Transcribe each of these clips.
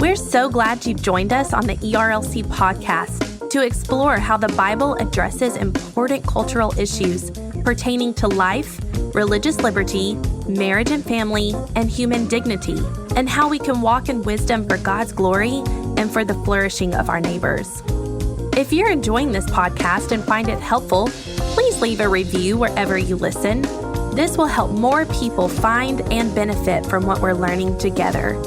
We're so glad you've joined us on the ERLC podcast to explore how the Bible addresses important cultural issues pertaining to life, religious liberty, marriage and family, and human dignity, and how we can walk in wisdom for God's glory and for the flourishing of our neighbors. If you're enjoying this podcast and find it helpful, please leave a review wherever you listen. This will help more people find and benefit from what we're learning together.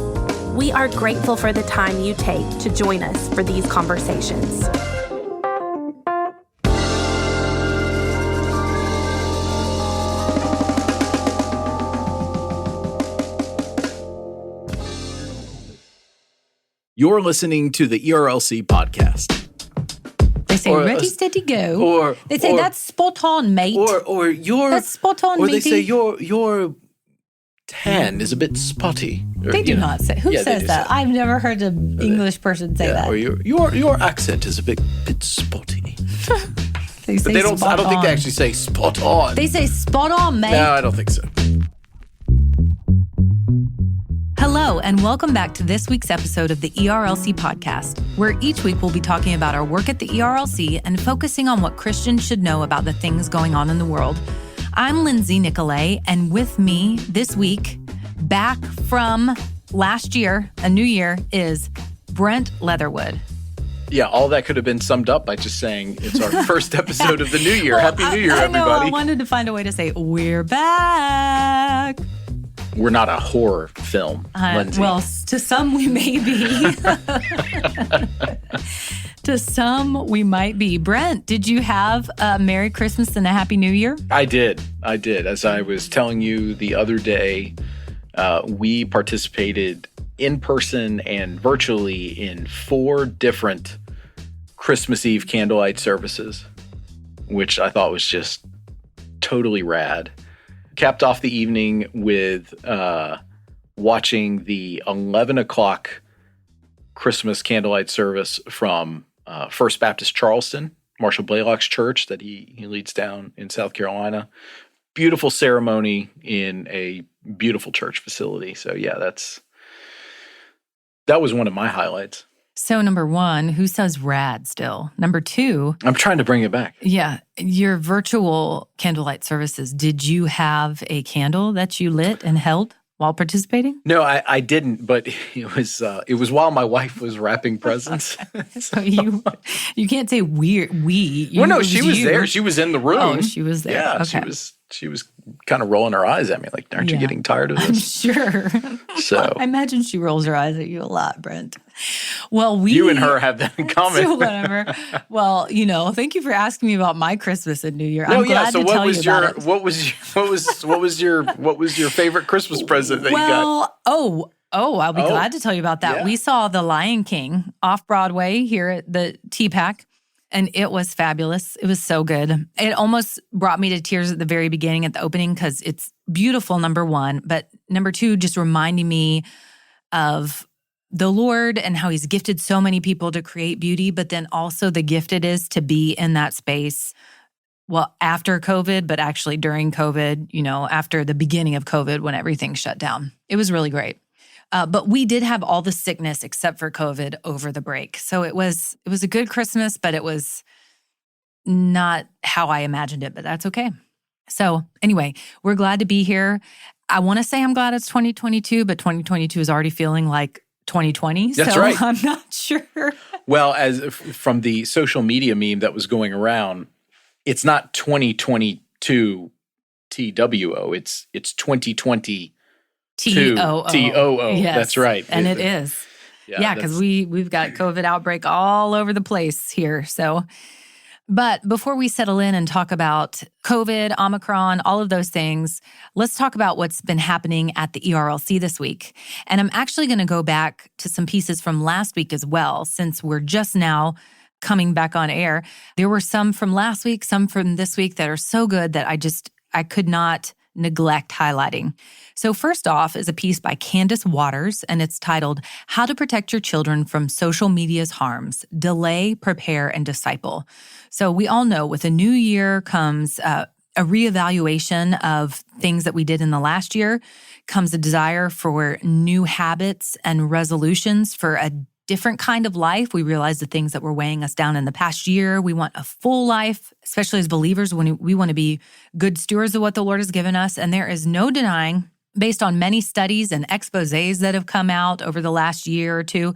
We are grateful for the time you take to join us for these conversations. You're listening to the ERLC podcast. They say ready, steady, go. Or they say that's spot on, mate. Or your that's spot on, or matey. They say your tan is a bit spotty. Or, they do not say. Who says that? I've never heard an English person say that. Or your accent is a bit spotty. They say but I don't think they actually say spot on. They say spot on, mate. No, I don't think so. Hello, and welcome back to this week's episode of the ERLC podcast, where each week we'll be talking about our work at the ERLC and focusing on what Christians should know about the things going on in the world. I'm Lindsay Nicolay, and with me this week, back from last year, a new year, is Brent Leatherwood. Yeah, all that could have been summed up by just saying it's our first episode of the new year. Well, Happy New Year, everybody. I wanted to find a way to say, we're back. We're not a horror film, Lindsay. Well, to some we may be. To some we might be. Brent, did you have a Merry Christmas and a Happy New Year? I did. As I was telling you the other day, we participated in person and virtually in 4 different Christmas Eve candlelight services, which I thought was just totally rad. Capped off the evening with watching the 11 o'clock Christmas candlelight service from First Baptist Charleston, Marshall Blaylock's church that he leads down in South Carolina. Beautiful ceremony in a beautiful church facility. So yeah, that was one of my highlights. So number 1, who says rad still? Number 2. I'm trying to bring it back. Yeah. Your virtual candlelight services, did you have a candle that you lit and held while participating? No, I didn't, but it was while my wife was wrapping presents. So you can't say we. Well, no, she was there. She was in the room. Oh, she was there. Yeah, okay. She was kind of rolling her eyes at me like, aren't you getting tired of this? I'm sure. So I imagine she rolls her eyes at you a lot, Brent. Well, you and her have that in common. So whatever. Well, thank you for asking me about my Christmas and New Year. I'm glad to tell you about it. What was your favorite Christmas present that you got? I'll be glad to tell you about that. Yeah. We saw The Lion King off Broadway here at the TPAC. And it was fabulous. It was so good. It almost brought me to tears at the very beginning, at the opening, because it's beautiful, number 1. But number 2, just reminding me of the Lord and how he's gifted so many people to create beauty, but then also the gift it is to be in that space, well, after COVID, but actually during COVID, after the beginning of COVID when everything shut down. It was really great. But we did have all the sickness except for COVID over the break. So it was a good Christmas, but it was not how I imagined it, but that's okay. So anyway, we're glad to be here. I want to say I'm glad it's 2022, but 2022 is already feeling like 2020. That's right. I'm not sure. Well, as from the social media meme that was going around, it's not 2022 TWO, it's 2020 TOO. Yes, that's right. And it is. Yeah, because we've got COVID outbreak all over the place here. So, but before we settle in and talk about COVID, Omicron, all of those things, let's talk about what's been happening at the ERLC this week. And I'm actually going to go back to some pieces from last week as well, since we're just now coming back on air. There were some from last week, some from this week that are so good that I could not neglect highlighting. So first off is a piece by Candace Waters, and it's titled, How to Protect Your Children from Social Media's Harms, Delay, Prepare, and Disciple. So we all know with a new year comes a reevaluation of things that we did in the last year comes a desire for new habits and resolutions for a different kind of life. We realize the things that were weighing us down in the past year. We want a full life, especially as believers, when we want to be good stewards of what the Lord has given us. And there is no denying, based on many studies and exposés that have come out over the last year or two,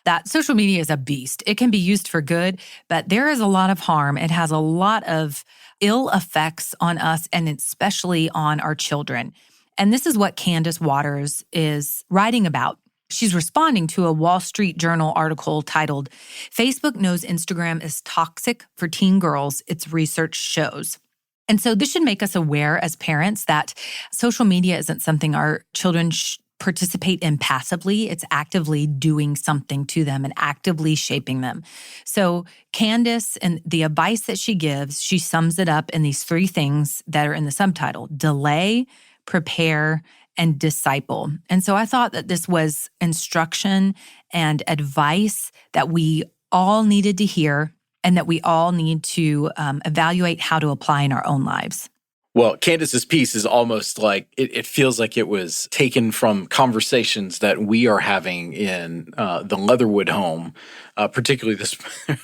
that social media is a beast. It can be used for good, but there is a lot of harm. It has a lot of ill effects on us and especially on our children. And this is what Candace Waters is writing about. She's responding to a Wall Street Journal article titled, "Facebook Knows Instagram is Toxic for Teen Girls, Its Research Shows." And so this should make us aware as parents that social media isn't something our children participate in passively. It's actively doing something to them and actively shaping them. So Candace, and the advice that she gives, she sums it up in these 3 things that are in the subtitle: delay, prepare, and disciple. And so I thought that this was instruction and advice that we all needed to hear and that we all need to evaluate how to apply in our own lives. Well, Candace's piece is almost like, it feels like it was taken from conversations that we are having in the Leatherwood home, particularly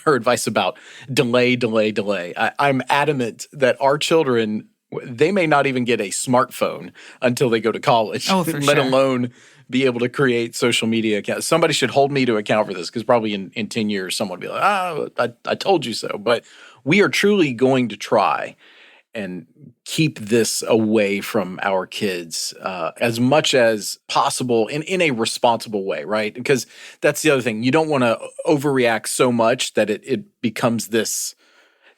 her advice about delay. I'm adamant that our children, they may not even get a smartphone until they go to college, let alone be able to create social media accounts. Somebody should hold me to account for this, because probably in 10 years, someone will be like, I told you so. But we are truly going to try and keep this away from our kids as much as possible in a responsible way, right? Because that's the other thing. You don't want to overreact so much that it becomes this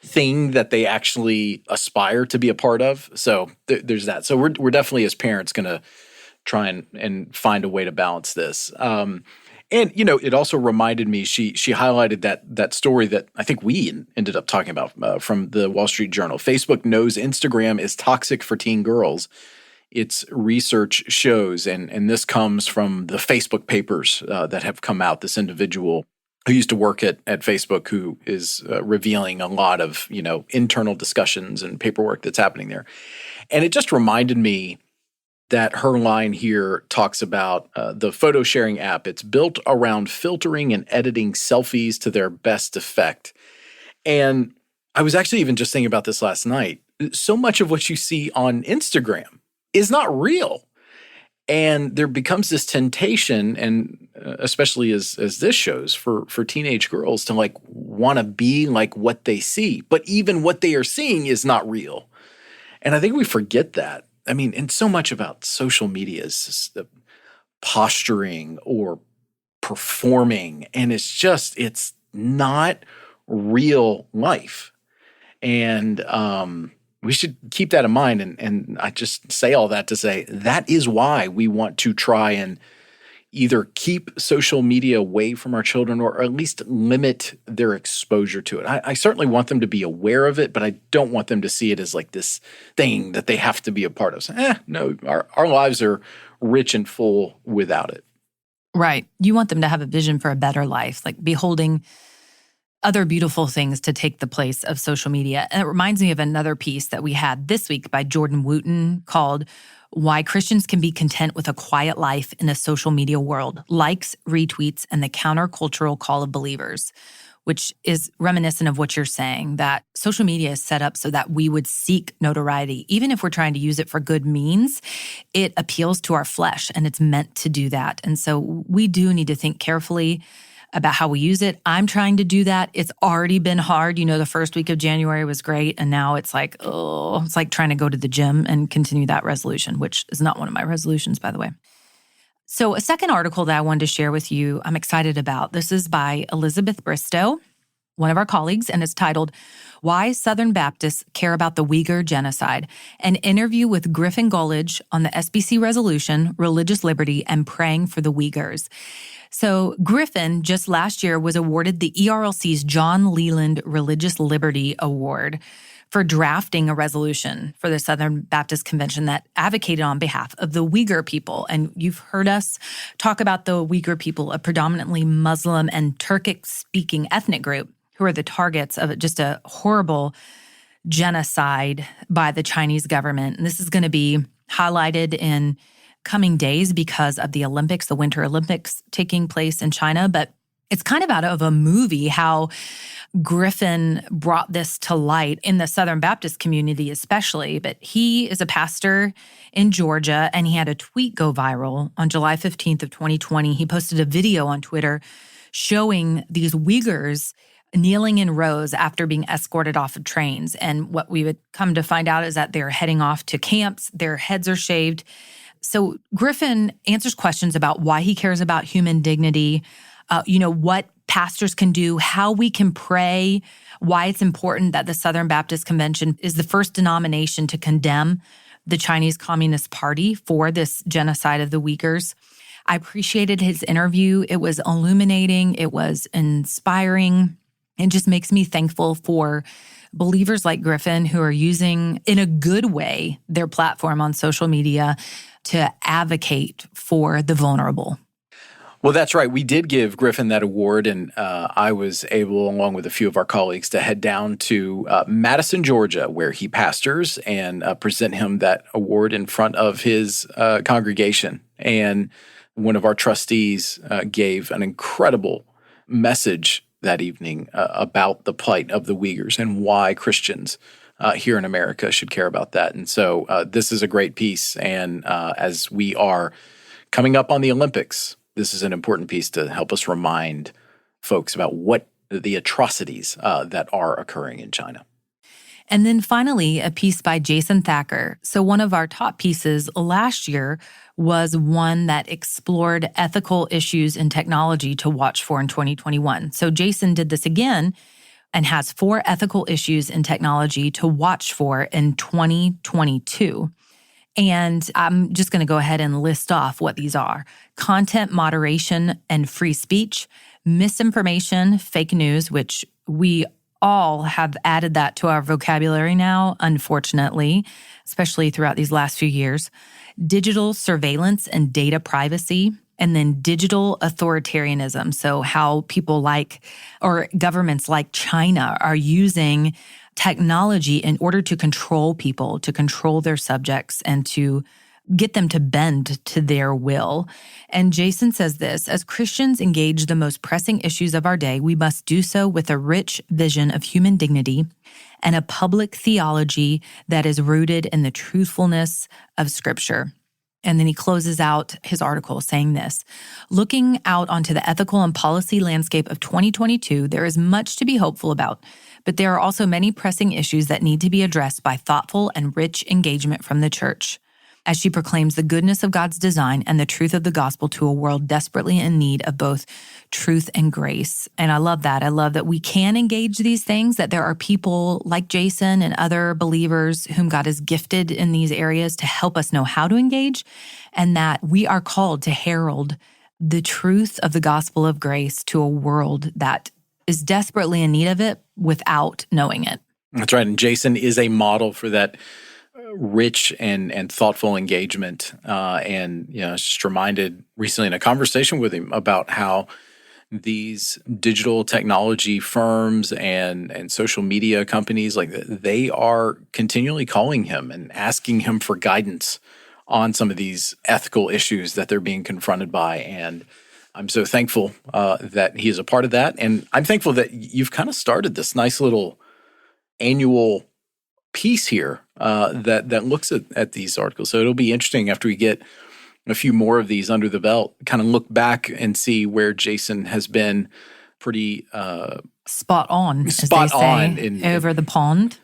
thing that they actually aspire to be a part of. So there's that. So we're definitely, as parents, going to try and find a way to balance this. And, it also reminded me, she highlighted that story that I think we ended up talking about from the Wall Street Journal. Facebook knows Instagram is toxic for teen girls. Its research shows, and this comes from the Facebook papers that have come out. This individual who used to work at Facebook, who is revealing a lot of, internal discussions and paperwork that's happening there. And it just reminded me that her line here talks about the photo sharing app. It's built around filtering and editing selfies to their best effect. And I was actually even just thinking about this last night. So much of what you see on Instagram is not real. And there becomes this temptation, and especially as this shows, for teenage girls to want to be like what they see. But even what they are seeing is not real. And I think we forget that. I mean, and so much about social media is posturing or performing, and it's not real life. And we should keep that in mind. And I just say all that to say that is why we want to try and either keep social media away from our children or at least limit their exposure to it. I certainly want them to be aware of it, but I don't want them to see it as like this thing that they have to be a part of. So, no, our lives are rich and full without it. Right. You want them to have a vision for a better life, like beholding other beautiful things to take the place of social media. And it reminds me of another piece that we had this week by Jordan Wooten called "Why Christians Can Be Content with a Quiet Life in a Social Media World: Likes, Retweets, and the Countercultural Call of Believers," which is reminiscent of what you're saying, that social media is set up so that we would seek notoriety. Even if we're trying to use it for good means, it appeals to our flesh, and it's meant to do that. And so we do need to think carefully about how we use it. I'm trying to do that. It's already been hard. The first week of January was great. And now it's like, it's like trying to go to the gym and continue that resolution, which is not one of my resolutions, by the way. So a second article that I wanted to share with you, I'm excited about. This is by Elizabeth Bristow, one of our colleagues, and it's titled, "Why Southern Baptists Care About the Uyghur Genocide: An Interview with Griffin Gullidge on the SBC Resolution, Religious Liberty, and Praying for the Uyghurs." So Griffin just last year was awarded the ERLC's John Leland Religious Liberty Award for drafting a resolution for the Southern Baptist Convention that advocated on behalf of the Uyghur people. And you've heard us talk about the Uyghur people, a predominantly Muslim and Turkic-speaking ethnic group who are the targets of just a horrible genocide by the Chinese government. And this is going to be highlighted in coming days because of the Olympics, the Winter Olympics taking place in China. But it's kind of out of a movie how Griffin brought this to light in the Southern Baptist community especially. But he is a pastor in Georgia, and he had a tweet go viral on July 15th of 2020. He posted a video on Twitter showing these Uyghurs kneeling in rows after being escorted off of trains. And what we would come to find out is that they're heading off to camps. Their heads are shaved. So Griffin answers questions about why he cares about human dignity, what pastors can do, how we can pray, why it's important that the Southern Baptist Convention is the first denomination to condemn the Chinese Communist Party for this genocide of the Uyghurs. I appreciated his interview. It was illuminating. It was inspiring. It just makes me thankful for believers like Griffin who are using, in a good way, their platform on social media to advocate for the vulnerable. Well, that's right. We did give Griffin that award, and I was able, along with a few of our colleagues, to head down to Madison, Georgia, where he pastors, and present him that award in front of his congregation. And one of our trustees gave an incredible message that evening about the plight of the Uyghurs and why Christians here in America should care about that. And so this is a great piece. And as we are coming up on the Olympics, this is an important piece to help us remind folks about what the atrocities that are occurring in China. And then finally, a piece by Jason Thacker. So one of our top pieces last year was one that explored ethical issues in technology to watch for in 2021. So Jason did this again and has 4 ethical issues in technology to watch for in 2022. And I'm just going to go ahead and list off what these are: content moderation and free speech, misinformation, fake news, which we all have added that to our vocabulary now, unfortunately, especially throughout these last few years, digital surveillance and data privacy, and then digital authoritarianism. So how people or governments like China are using technology in order to control people, to control their subjects, and to get them to bend to their will. And Jason says this: as Christians engage the most pressing issues of our day, we must do so with a rich vision of human dignity and a public theology that is rooted in the truthfulness of Scripture. And then he closes out his article saying this: looking out onto the ethical and policy landscape of 2022, there is much to be hopeful about, but there are also many pressing issues that need to be addressed by thoughtful and rich engagement from the church, as she proclaims the goodness of God's design and the truth of the gospel to a world desperately in need of both truth and grace. And I love that. I love that we can engage these things, that there are people like Jason and other believers whom God has gifted in these areas to help us know how to engage, and that we are called to herald the truth of the gospel of grace to a world that is desperately in need of it without knowing it. That's right. And Jason is a model for that rich and thoughtful engagement. And I was just reminded recently in a conversation with him about how these digital technology firms and social media companies, they are continually calling him and asking him for guidance on some of these ethical issues that they're being confronted by. And I'm so thankful that he is a part of that. And I'm thankful that you've kind of started this nice little annual piece here that looks at these articles. So it'll be interesting after we get a few more of these under the belt, kind of look back and see where Jason has been pretty spot on, as they say, over the pond.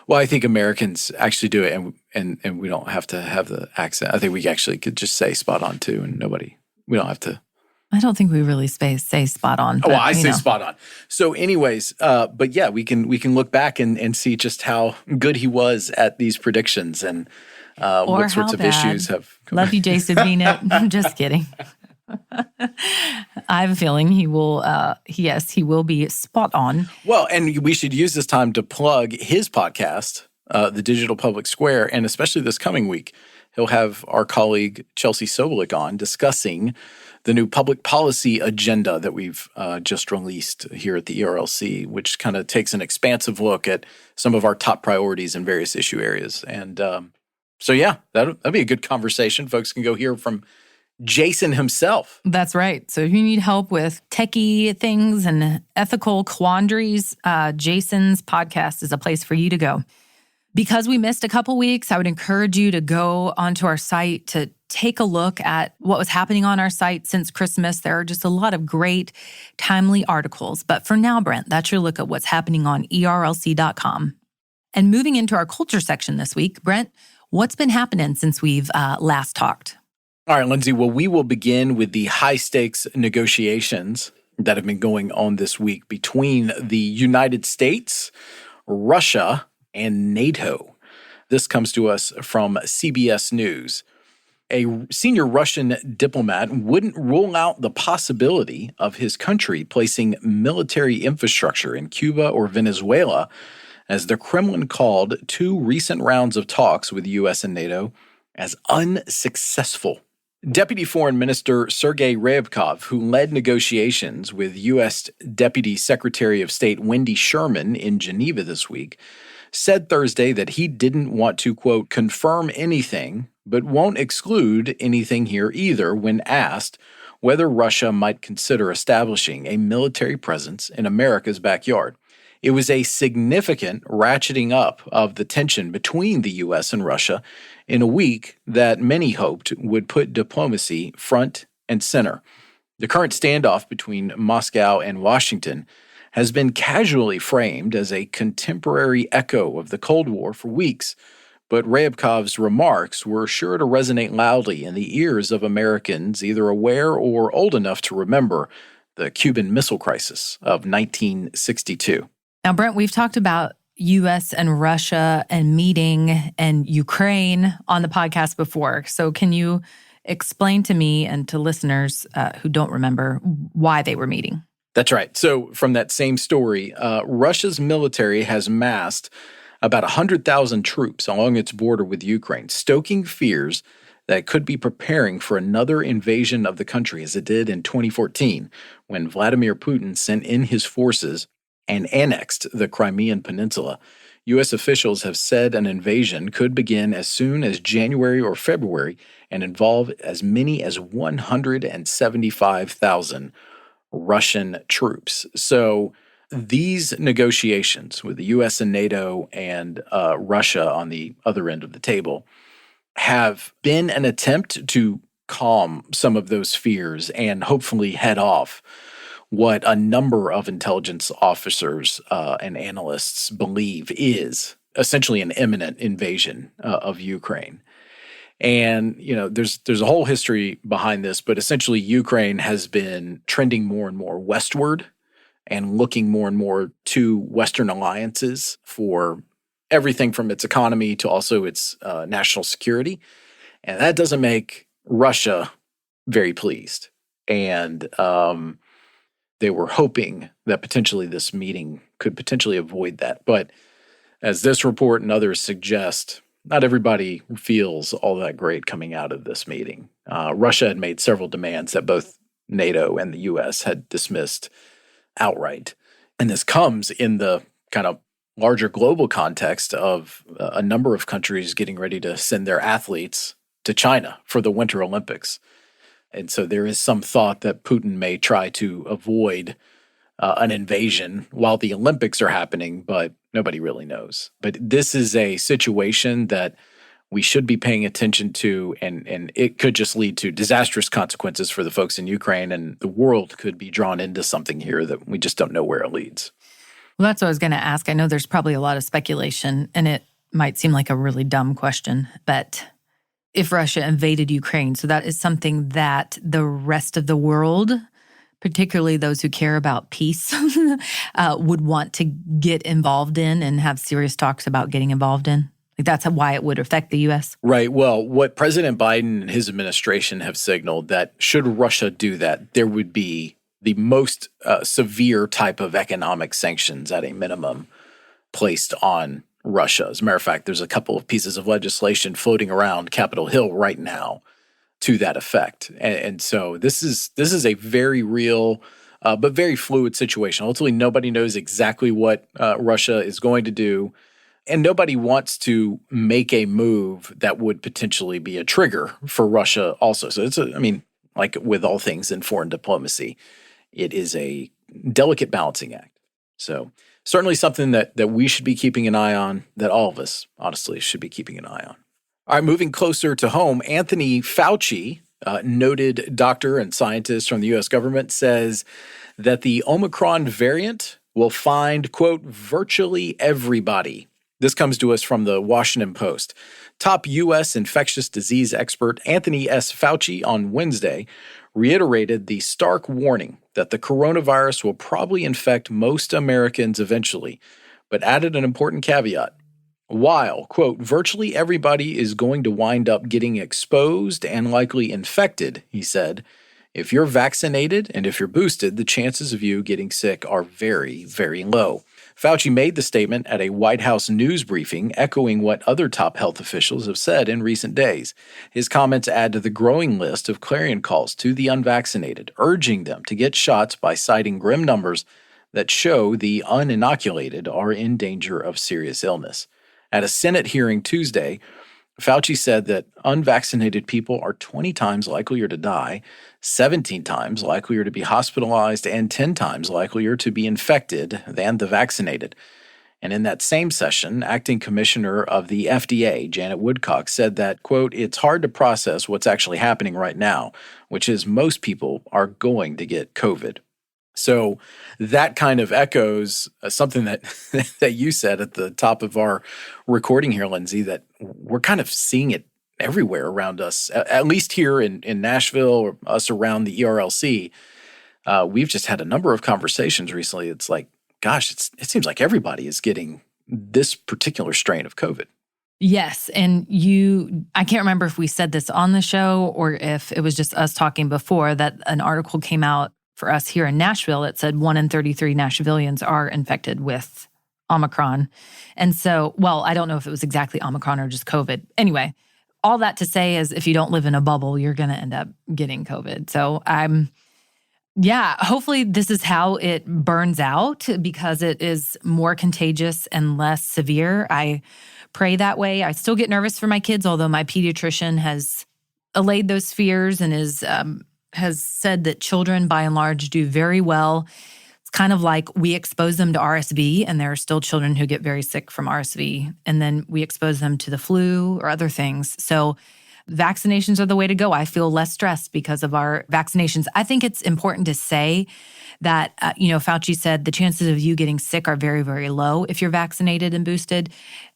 Well, I think Americans actually do it, and we don't have to have the accent. I think we actually could just say spot on too, and we don't have to. I don't think we really say spot on. But, I say spot on. So anyways, but yeah, we can look back and see just how good he was at these predictions and what sorts of issues have come. Love you, Jason Bennett. I'm just kidding. I have a feeling he will, he will be spot on. Well, and we should use this time to plug his podcast, The Digital Public Square, and especially this coming week, he'll have our colleague Chelsea Sobolik on discussing the new public policy agenda that we've just released here at the ERLC, which kind of takes an expansive look at some of our top priorities in various issue areas. And that'll be a good conversation. Folks can go hear from Jason himself. That's right. So if you need help with techie things and ethical quandaries, Jason's podcast is a place for you to go. Because we missed a couple weeks, I would encourage you to go onto our site to take a look at what was happening on our site since Christmas. There are just a lot of great, timely articles. But for now, Brent, that's your look at what's happening on ERLC.com. And moving into our culture section this week, Brent, what's been happening since we've last talked? All right, Lindsay. Well, we will begin with the high-stakes negotiations that have been going on this week between the United States, Russia, and NATO. This comes to us from CBS News. A senior Russian diplomat wouldn't rule out the possibility of his country placing military infrastructure in Cuba or Venezuela, as the Kremlin called two recent rounds of talks with the U.S. and NATO as unsuccessful. Deputy Foreign Minister Sergei Ryabkov, who led negotiations with U.S. Deputy Secretary of State Wendy Sherman in Geneva this week, said Thursday that he didn't want to, quote, confirm anything, but won't exclude anything here either when asked whether Russia might consider establishing a military presence in America's backyard. It was a significant ratcheting up of the tension between the U.S. and Russia in a week that many hoped would put diplomacy front and center. The current standoff between Moscow and Washington has been casually framed as a contemporary echo of the Cold War for weeks, but Ryabkov's remarks were sure to resonate loudly in the ears of Americans either aware or old enough to remember the Cuban Missile Crisis of 1962. Now, Brent, we've talked about U.S. and Russia and meeting and Ukraine on the podcast before. So can you explain to me and to listeners who don't remember why they were meeting? That's right. So from that same story, Russia's military has massed about 100,000 troops along its border with Ukraine, stoking fears that it could be preparing for another invasion of the country as it did in 2014 when Vladimir Putin sent in his forces and annexed the Crimean Peninsula. U.S. officials have said an invasion could begin as soon as January or February and involve as many as 175,000 Russian troops. So these negotiations with the U.S. and NATO and Russia on the other end of the table have been an attempt to calm some of those fears and hopefully head off what a number of intelligence officers and analysts believe is essentially an imminent invasion of Ukraine. And, you know, there's a whole history behind this, but essentially Ukraine has been trending more and more westward and looking more and more to Western alliances for everything from its economy to also its national security. And that doesn't make Russia very pleased. And they were hoping that potentially this meeting could potentially avoid that. But as this report and others suggest, not everybody feels all that great coming out of this meeting. Russia had made several demands that both NATO and the U.S. had dismissed outright. And this comes in the kind of larger global context of a number of countries getting ready to send their athletes to China for the Winter Olympics. And so there is some thought that Putin may try to avoid an invasion while the Olympics are happening, but nobody really knows. But this is a situation that we should be paying attention to, and it could just lead to disastrous consequences for the folks in Ukraine, and the world could be drawn into something here that we just don't know where it leads. Well, that's what I was going to ask. I know there's probably a lot of speculation, and it might seem like a really dumb question, but if Russia invaded Ukraine, so that is something that the rest of the world, particularly those who care about peace, would want to get involved in and have serious talks about getting involved in? Like that's why it would affect the U.S.? Right. Well, what President Biden and his administration have signaled that should Russia do that, there would be the most severe type of economic sanctions at a minimum placed on Russia. As a matter of fact, there's a couple of pieces of legislation floating around Capitol Hill right now to that effect. And so this is a very real but very fluid situation. Ultimately, nobody knows exactly what Russia is going to do, and nobody wants to make a move that would potentially be a trigger for Russia also. So like with all things in foreign diplomacy, it is a delicate balancing act. So certainly something that we should be keeping an eye on, that all of us, honestly, should be keeping an eye on. All right, moving closer to home, Anthony Fauci, noted doctor and scientist from the U.S. government, says that the Omicron variant will find, quote, virtually everybody. This comes to us from the Washington Post. Top U.S. infectious disease expert Anthony S. Fauci on Wednesday reiterated the stark warning that the coronavirus will probably infect most Americans eventually, but added an important caveat. While, quote, virtually everybody is going to wind up getting exposed and likely infected, he said, if you're vaccinated and if you're boosted, the chances of you getting sick are very, very low. Fauci made the statement at a White House news briefing, echoing what other top health officials have said in recent days. His comments add to the growing list of clarion calls to the unvaccinated, urging them to get shots by citing grim numbers that show the uninoculated are in danger of serious illness. At a Senate hearing Tuesday, Fauci said that unvaccinated people are 20 times likelier to die, 17 times likelier to be hospitalized, and 10 times likelier to be infected than the vaccinated. And in that same session, acting commissioner of the FDA, Janet Woodcock, said that, quote, it's hard to process what's actually happening right now, which is most people are going to get COVID. So that kind of echoes something that that you said at the top of our recording here, Lindsay, that we're kind of seeing it everywhere around us, at least here in Nashville or us around the ERLC. We've just had a number of conversations recently. It's like, gosh, it seems like everybody is getting this particular strain of COVID. Yes. And I can't remember if we said this on the show or if it was just us talking before, that an article came out for us here in Nashville, it said 1 in 33 Nashvillians are infected with Omicron. And so, I don't know if it was exactly Omicron or just COVID. Anyway, all that to say is if you don't live in a bubble, you're going to end up getting COVID. So hopefully this is how it burns out because it is more contagious and less severe. I pray that way. I still get nervous for my kids, although my pediatrician has allayed those fears and has said that children, by and large, do very well. It's kind of like we expose them to RSV, and there are still children who get very sick from RSV, and then we expose them to the flu or other things. So vaccinations are the way to go. I feel less stressed because of our vaccinations. I think it's important to say that, Fauci said the chances of you getting sick are very, very low if you're vaccinated and boosted.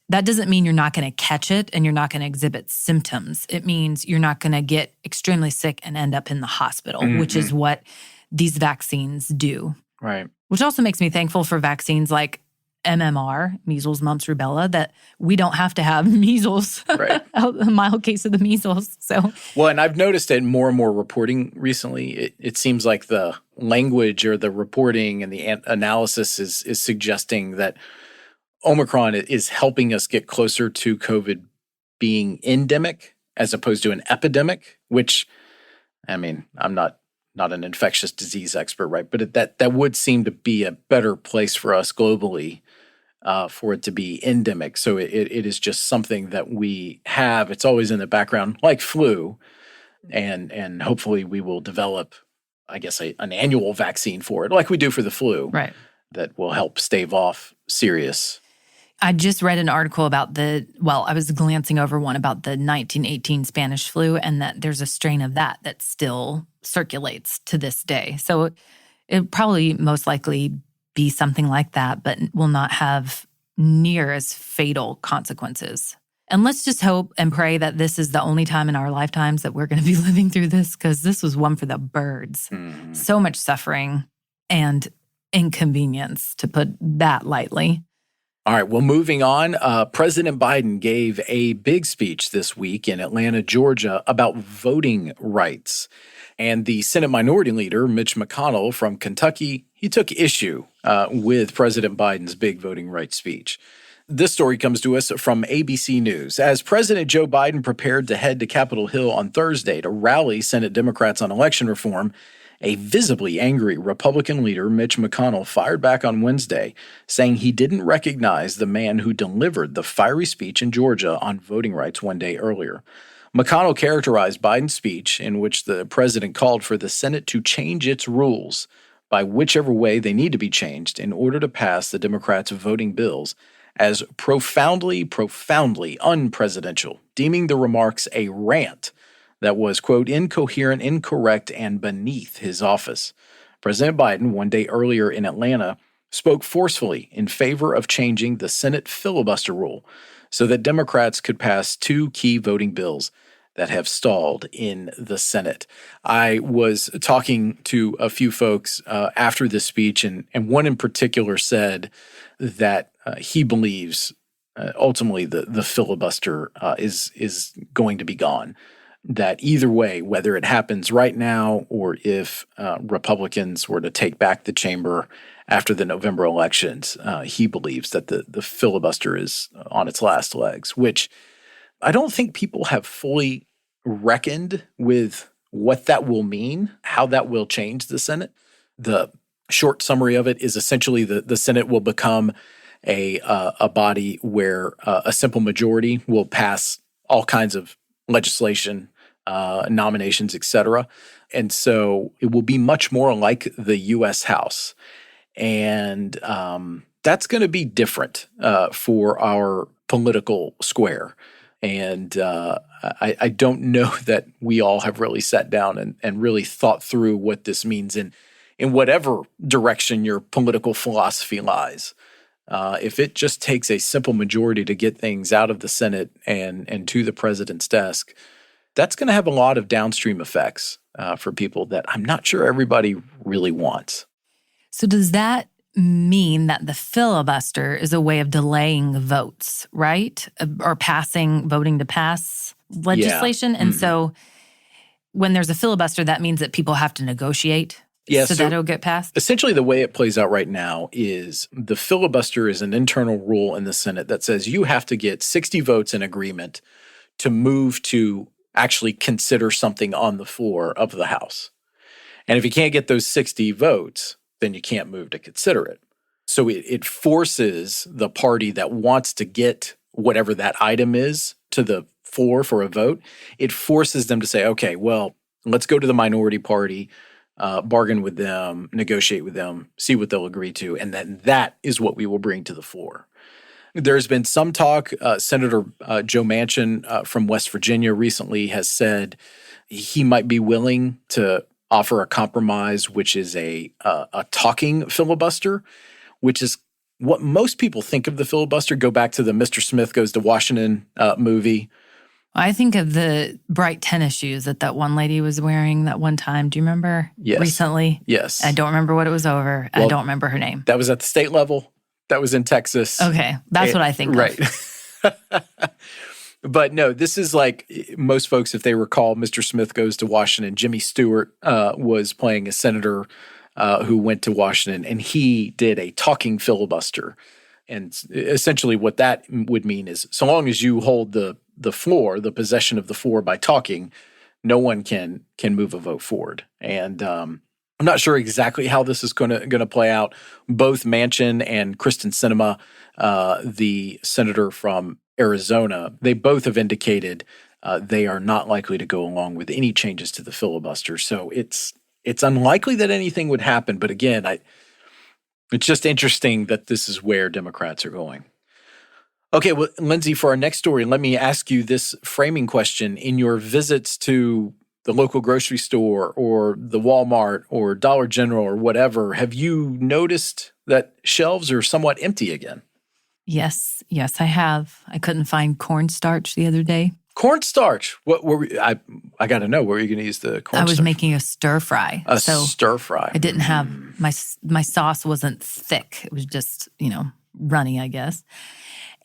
That doesn't mean you're not going to catch it and you're not going to exhibit symptoms. It means you're not going to get extremely sick and end up in the hospital, which is what these vaccines do. Right. Which also makes me thankful for vaccines like MMR, measles, mumps, rubella, that we don't have to have measles, right. a mild case of the measles. So, well, and I've noticed it more and more reporting recently. It seems like the language or the reporting and the analysis is suggesting that Omicron is helping us get closer to COVID being endemic as opposed to an epidemic, which, I'm not an infectious disease expert, right? But that would seem to be a better place for us globally for it to be endemic. So it is just something that we have. It's always in the background, like flu, and hopefully we will develop, I guess, an annual vaccine for it, like we do for the flu, right? That will help stave off serious. I just read an article about I was glancing over one about the 1918 Spanish flu, and that there's a strain of that still circulates to this day. So it probably most likely be something like that, but will not have near as fatal consequences. And let's just hope and pray that this is the only time in our lifetimes that we're going to be living through this, because this was one for the birds. So much suffering and inconvenience, to put that lightly. All right, well, moving on, President Biden gave a big speech this week in Atlanta, Georgia, about voting rights. And the Senate Minority Leader, Mitch McConnell from Kentucky, he took issue with President Biden's big voting rights speech. This story comes to us from ABC News. As President Joe Biden prepared to head to Capitol Hill on Thursday to rally Senate Democrats on election reform, a visibly angry Republican leader, Mitch McConnell, fired back on Wednesday, saying he didn't recognize the man who delivered the fiery speech in Georgia on voting rights one day earlier. McConnell characterized Biden's speech, in which the president called for the Senate to change its rules by whichever way they need to be changed in order to pass the Democrats' voting bills, as profoundly unpresidential, deeming the remarks a rant that was, quote, incoherent, incorrect, and beneath his office. President Biden, one day earlier in Atlanta, spoke forcefully in favor of changing the Senate filibuster rule so that Democrats could pass two key voting bills that have stalled in the Senate. I was talking to a few folks after this speech, and one in particular said that he believes ultimately the filibuster is going to be gone. That either way, whether it happens right now or if Republicans were to take back the chamber after the November elections, he believes that the filibuster is on its last legs, which I don't think people have fully reckoned with what that will mean, how that will change the Senate. The short summary of it is essentially the Senate will become a body where a simple majority will pass all kinds of legislation, nominations, etc. And so it will be much more like the U.S. House. And that's going to be different for our political square. And I don't know that we all have really sat down and really thought through what this means in whatever direction your political philosophy lies. If it just takes a simple majority to get things out of the Senate and to the president's desk, that's going to have a lot of downstream effects for people that I'm not sure everybody really wants. So does that mean that the filibuster is a way of delaying votes, right? Or voting to pass legislation? Yeah. And so when there's a filibuster, that means that people have to negotiate so that it'll get passed? Essentially, the way it plays out right now is the filibuster is an internal rule in the Senate that says you have to get 60 votes in agreement to move to actually consider something on the floor of the House. And if you can't get those 60 votes, then you can't move to consider it. So it forces the party that wants to get whatever that item is to the floor for a vote. It forces them to say, okay, well, let's go to the minority party, bargain with them, negotiate with them, see what they'll agree to, and then that is what we will bring to the floor. There's been some talk. Senator Joe Manchin from West Virginia recently has said he might be willing to offer a compromise, which is a talking filibuster, which is what most people think of the filibuster. Go back to the Mr. Smith Goes to Washington movie. I think of the bright tennis shoes that one lady was wearing that one time. Do you remember? Yes. Recently? Yes. I don't remember what it was over. Well, I don't remember her name. That was at the state level. That was in Texas. Okay. That's what I think right. of. But no, this is like most folks, if they recall, Mr. Smith Goes to Washington. Jimmy Stewart was playing a senator who went to Washington, and he did a talking filibuster. And essentially what that would mean is so long as you hold the floor, the possession of the floor by talking, no one can move a vote forward. And I'm not sure exactly how this is going to play out. Both Manchin and Kristen Sinema, the senator from Arizona, they both have indicated they are not likely to go along with any changes to the filibuster. So it's unlikely that anything would happen. But again, it's just interesting that this is where Democrats are going. Okay, well, Lindsay, for our next story, let me ask you this framing question. In your visits to the local grocery store or the Walmart or Dollar General or whatever, have you noticed that shelves are somewhat empty again? Yes, I have. I couldn't find cornstarch the other day. Cornstarch? What were I got to know, where are you going to use the cornstarch? I was making a stir fry. Stir fry. I didn't have, my sauce wasn't thick. It was just, runny, I guess.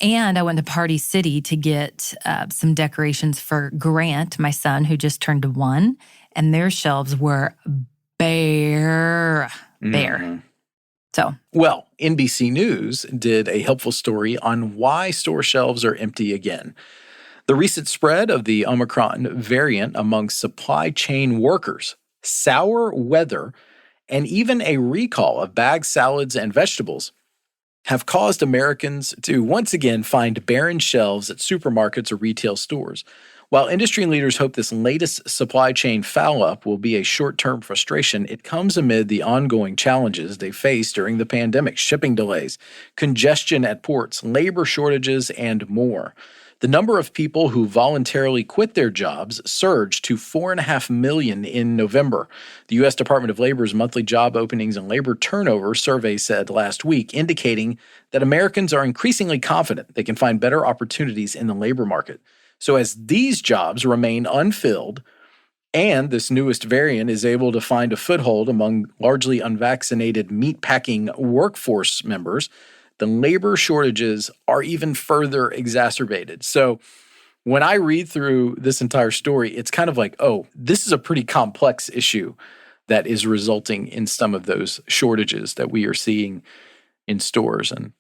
And I went to Party City to get some decorations for Grant, my son, who just turned 1, and their shelves were bare. Mm-hmm. So, well, NBC News did a helpful story on why store shelves are empty again. The recent spread of the Omicron variant among supply chain workers, sour weather, and even a recall of bagged salads and vegetables have caused Americans to once again find barren shelves at supermarkets or retail stores. While industry leaders hope this latest supply chain foul-up will be a short-term frustration, it comes amid the ongoing challenges they face during the pandemic: shipping delays, congestion at ports, labor shortages, and more. The number of people who voluntarily quit their jobs surged to 4.5 million in November. The U.S. Department of Labor's monthly job openings and labor turnover survey said last week, indicating that Americans are increasingly confident they can find better opportunities in the labor market. So as these jobs remain unfilled, and this newest variant is able to find a foothold among largely unvaccinated meatpacking workforce members, the labor shortages are even further exacerbated. So when I read through this entire story, it's kind of like, oh, this is a pretty complex issue that is resulting in some of those shortages that we are seeing in stores. And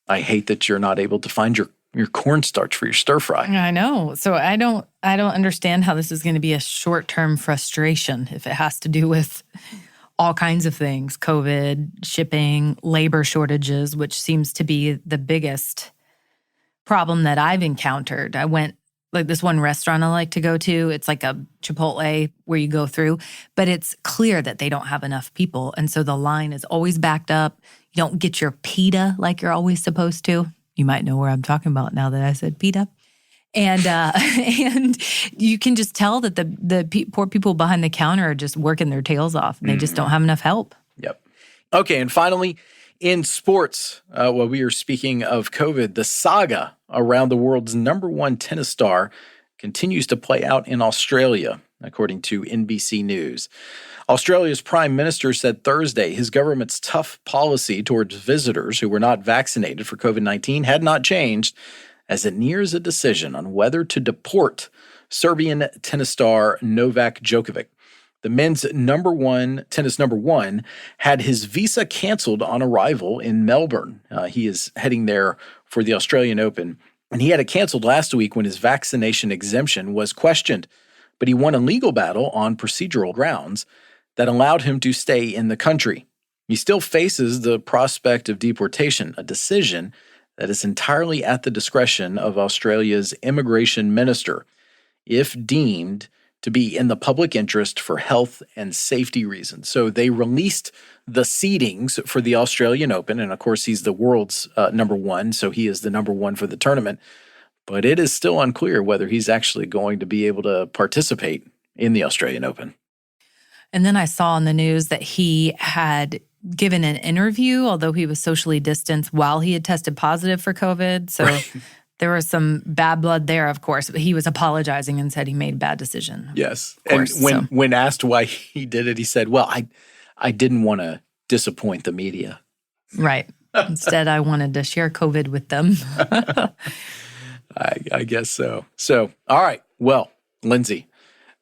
I hate that you're not able to find your cornstarch for your stir fry. I know. So I don't understand how this is going to be a short-term frustration if it has to do with all kinds of things: COVID, shipping, labor shortages, which seems to be the biggest problem that I've encountered. I went, like, this one restaurant I like to go to. It's like a Chipotle where you go through, but it's clear that they don't have enough people. And so the line is always backed up. You don't get your pita like you're always supposed to. You might know where I'm talking about now that I said pita. And you can just tell that the poor people behind the counter are just working their tails off. And they just don't have enough help. Yep. Okay, and finally, in sports, while we are speaking of COVID, the saga around the world's #1 tennis star continues to play out in Australia, according to NBC News. Australia's Prime Minister said Thursday his government's tough policy towards visitors who were not vaccinated for COVID-19 had not changed as it nears a decision on whether to deport Serbian tennis star Novak Djokovic. The men's tennis number one had his visa canceled on arrival in Melbourne. He is heading there for the Australian Open, and he had it canceled last week when his vaccination exemption was questioned. But he won a legal battle on procedural grounds that allowed him to stay in the country. He still faces the prospect of deportation, a decision that is entirely at the discretion of Australia's immigration minister, if deemed to be in the public interest for health and safety reasons. So they released the seedings for the Australian Open, and of course he's the world's number one, so he is the number one for the tournament. But it is still unclear whether he's actually going to be able to participate in the Australian Open. And then I saw on the news that he had given an interview, although he was socially distanced, while he had tested positive for COVID. So there was some bad blood there, of course. But he was apologizing and said he made a bad decision. Yes. Course, and when asked why he did it, he said, well, I didn't want to disappoint the media. Right. Instead, I wanted to share COVID with them. I guess so. So, all right. Well, Lindsay,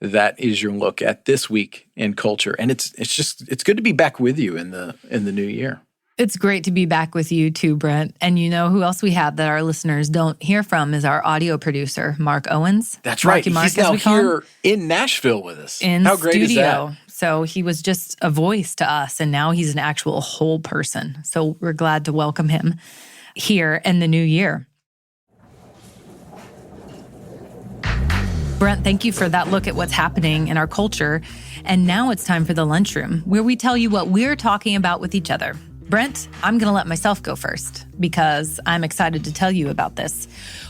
that is your look at this week in culture, and it's good to be back with you in the new year. It's great to be back with you too, Brent. And you know who else we have that our listeners don't hear from is our audio producer, Mark Owens. That's right. He's now here in Nashville with us. How great is that? So he was just a voice to us, and now he's an actual whole person. So we're glad to welcome him here in the new year. Brent, thank you for that look at what's happening in our culture. And now it's time for the Lunchroom, where we tell you what we're talking about with each other. Brent, I'm going to let myself go first because I'm excited to tell you about this.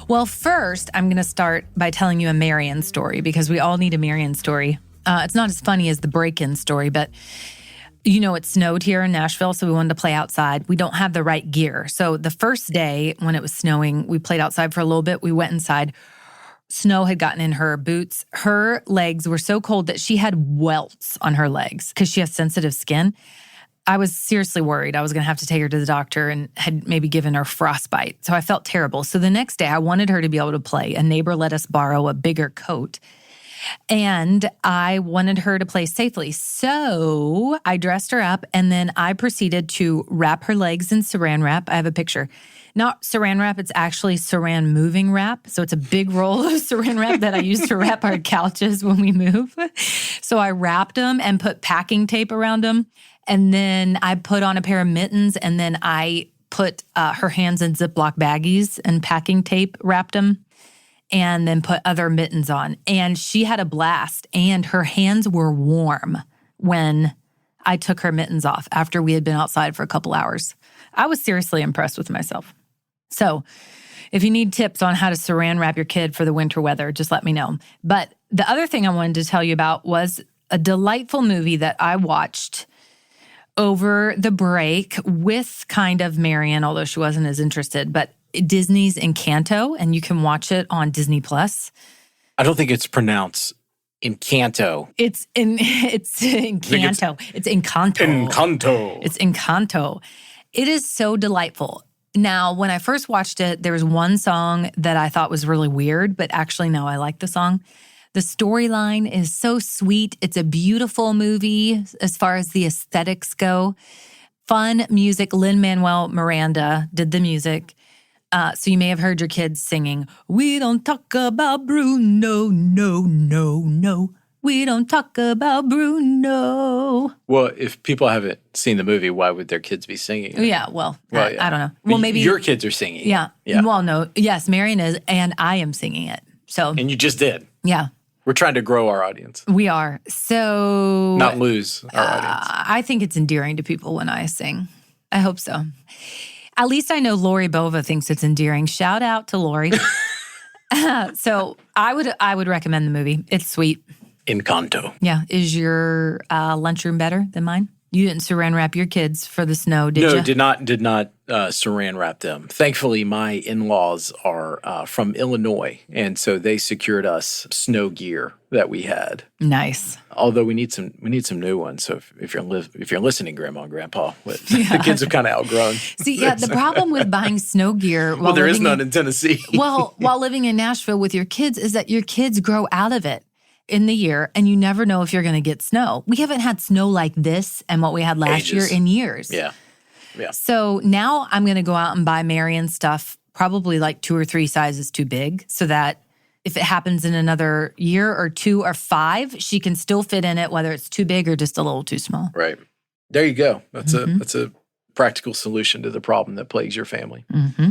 Well, first, I'm going to start by telling you a Marion story because we all need a Marion story. It's not as funny as the break-in story, but you know, it snowed here in Nashville, so we wanted to play outside. We don't have the right gear. So the first day when it was snowing, we played outside for a little bit. We went inside. Snow had gotten in her boots. Her legs were so cold that she had welts on her legs because she has sensitive skin. I was seriously worried I was going to have to take her to the doctor and had maybe given her frostbite. So I felt terrible. So the next day I wanted her to be able to play. A neighbor let us borrow a bigger coat. And I wanted her to play safely. So I dressed her up and then I proceeded to wrap her legs in saran wrap. I have a picture. Not saran wrap, it's actually saran moving wrap. So it's a big roll of saran wrap that I use to wrap our couches when we move. So I wrapped them and put packing tape around them. And then I put on a pair of mittens and then I put her hands in Ziploc baggies and packing tape wrapped them. And then put other mittens on. And she had a blast. And her hands were warm when I took her mittens off after we had been outside for a couple hours. I was seriously impressed with myself. So if you need tips on how to saran wrap your kid for the winter weather, just let me know. But the other thing I wanted to tell you about was a delightful movie that I watched over the break with kind of Marion, although she wasn't as interested, but Disney's Encanto, and you can watch it on Disney Plus. I don't think it's pronounced Encanto. It's Encanto. It's Encanto. Encanto. It's Encanto. It is so delightful. Now, when I first watched it, there was one song that I thought was really weird, but actually now I like the song. The storyline is so sweet. It's a beautiful movie as far as the aesthetics go. Fun music. Lin-Manuel Miranda did the music. So you may have heard your kids singing, "We don't talk about Bruno, no, no, no. We don't talk about Bruno." Well, if people haven't seen the movie, why would their kids be singing it? Yeah, well, I don't know. Well, maybe your kids are singing. Yeah. Yeah. Well, no. Yes, Marion is, and I am singing it. So, And you just did. yeah, We're trying to grow our audience, we are. So, not lose our audience. I think it's endearing to people when I sing. I hope so. At least I know Lori Bova thinks it's endearing. Shout out to Lori. So I would recommend the movie. It's sweet. Encanto. Yeah. Is your lunchroom better than mine? You didn't saran wrap your kids for the snow, did you? No, did not saran wrap them. Thankfully, my in-laws are from Illinois, and so they secured us snow gear that we had. Nice. Although we need some new ones. So if you're listening, Grandma and Grandpa, the kids have kind of outgrown. See, yeah, the problem with buying snow gear Well, there is none in Tennessee. while living in Nashville with your kids is that your kids grow out of it in the year, and you never know if you're going to get snow. We haven't had snow like this and what we had last year in years. Yeah. So now I'm going to go out and buy Marion stuff, probably like 2 or 3 sizes too big, so that if it happens in another year or 2 or 5, she can still fit in it, whether it's too big or just a little too small. Right. There you go. That's a practical solution to the problem that plagues your family. Mm-hmm.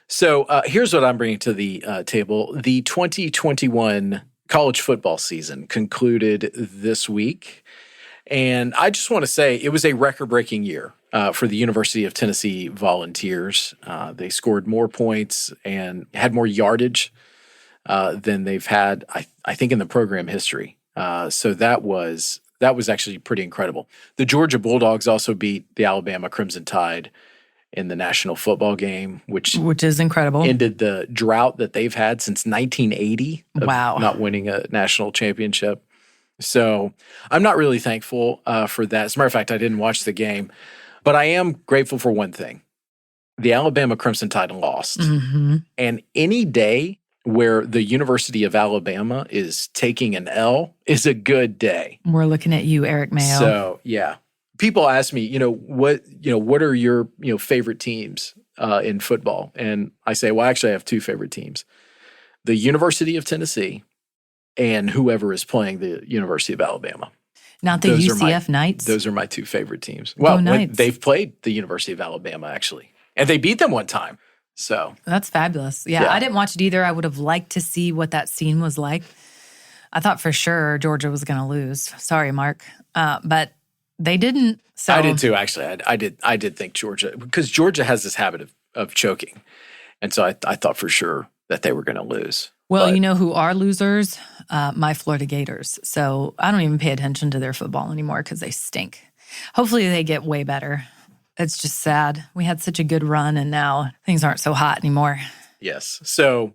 So here's what I'm bringing to the table. The 2021 college football season concluded this week. And I just want to say it was a record-breaking year for the University of Tennessee Volunteers. They scored more points and had more yardage than they've had, I think, in the program history. So that was actually pretty incredible. The Georgia Bulldogs also beat the Alabama Crimson Tide in the national football game, which is incredible. Ended the drought that they've had since 1980 of not winning a national championship. So I'm not really thankful for that. As a matter of fact, I didn't watch the game, but I am grateful for one thing. The Alabama Crimson Tide lost. Mm-hmm. And any day where the University of Alabama is taking an L is a good day. We're looking at you, Eric Mayo. So, yeah. People ask me, what are your, favorite teams in football? And I say, well, actually I have 2 favorite teams. The University of Tennessee and whoever is playing the University of Alabama. Not the UCF Knights? Those are my 2 favorite teams. Well, they've played the University of Alabama, actually. And they beat them one time. So that's fabulous. Yeah, I didn't watch it either. I would have liked to see what that scene was like. I thought for sure Georgia was going to lose. Sorry, Mark. But they didn't. So I did too, actually. I did think Georgia, because Georgia has this habit of choking. And so I thought for sure that they were going to lose. Well, you know who are losers? My Florida Gators. So I don't even pay attention to their football anymore because they stink. Hopefully they get way better. It's just sad. We had such a good run and now things aren't so hot anymore. Yes. So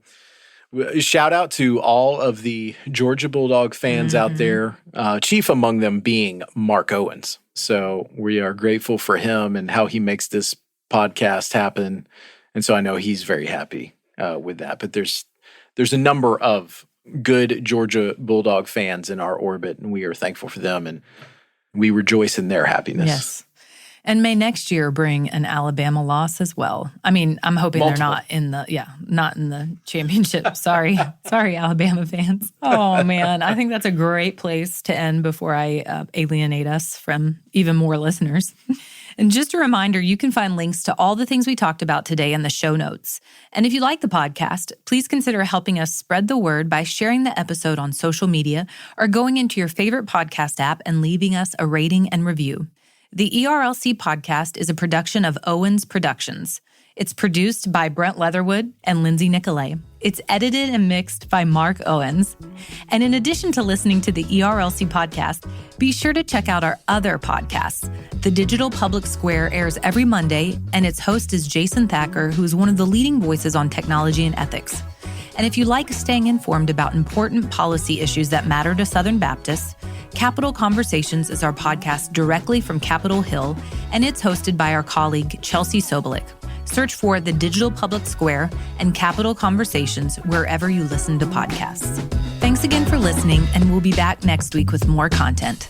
shout out to all of the Georgia Bulldog fans out there, chief among them being Mark Owens. So we are grateful for him and how he makes this podcast happen. And so I know he's very happy with that. But there's a number of good Georgia Bulldog fans in our orbit, and we are thankful for them, and we rejoice in their happiness. Yes. And may next year bring an Alabama loss as well. I mean, I'm hoping Multiple. they're not in the championship. Sorry, Alabama fans. Oh man, I think that's a great place to end before I alienate us from even more listeners. And just a reminder, you can find links to all the things we talked about today in the show notes. And if you like the podcast, please consider helping us spread the word by sharing the episode on social media or going into your favorite podcast app and leaving us a rating and review. The ERLC podcast is a production of Owens Productions. It's produced by Brent Leatherwood and Lindsay Nicolay. It's edited and mixed by Mark Owens. And in addition to listening to the ERLC podcast, be sure to check out our other podcasts. The Digital Public Square airs every Monday, and its host is Jason Thacker, who is one of the leading voices on technology and ethics. And if you like staying informed about important policy issues that matter to Southern Baptists, Capitol Conversations is our podcast directly from Capitol Hill, and it's hosted by our colleague, Chelsea Sobolik. Search for The Digital Public Square and Capitol Conversations wherever you listen to podcasts. Thanks again for listening, and we'll be back next week with more content.